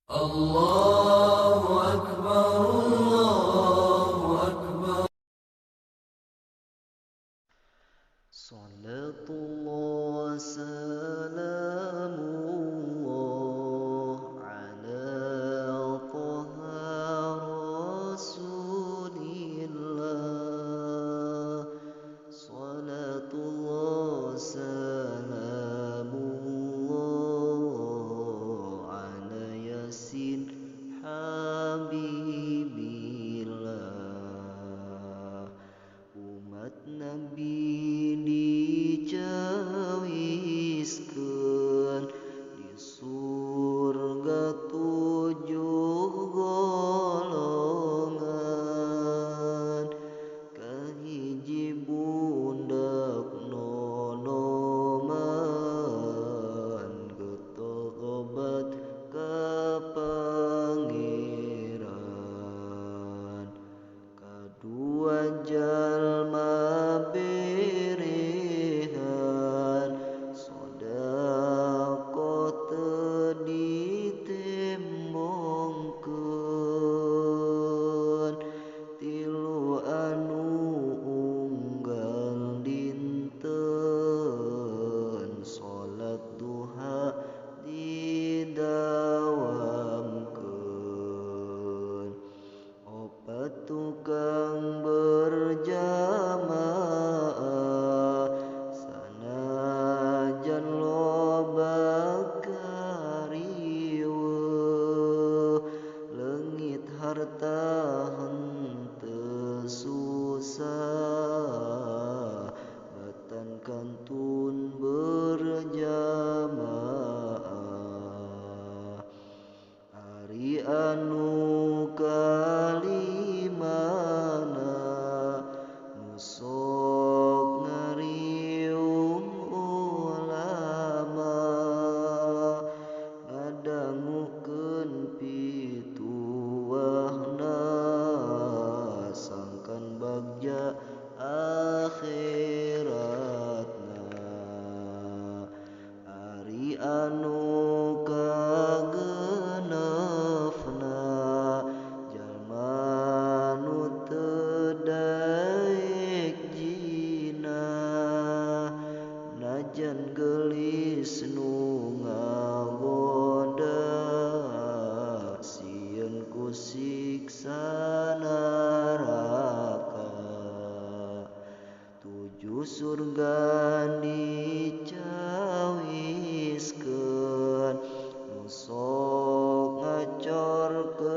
الله أكبر الله أكبر. صلاة الله سلام الله على طه رسول الله. صلاة الله سلام الله على ياسين Habibillah. Umat Nabi dicawiskeun di surga 7 golongan, kahiji bundak nonoman getobat ka Pangeran, kadua jalma berehan sodaqoh teu ditembongkeun, tilu anu unggal dinten salat duha didawamkeun, opat tukang berjamaah sanajan loba kariweuh, leungit harta henteu susah, batan kantun berjamaah. Ari anu kalimana nu sok ngariung ulama, ngadangukeun pituahna sangkan bagja akhiratna. Ari anu kagenepna jalma nu teu daek jinah, najan geulis nu ngagoda sieun ku siksa naraka. 7 surga dicawiskeun nu sok ngacorkeun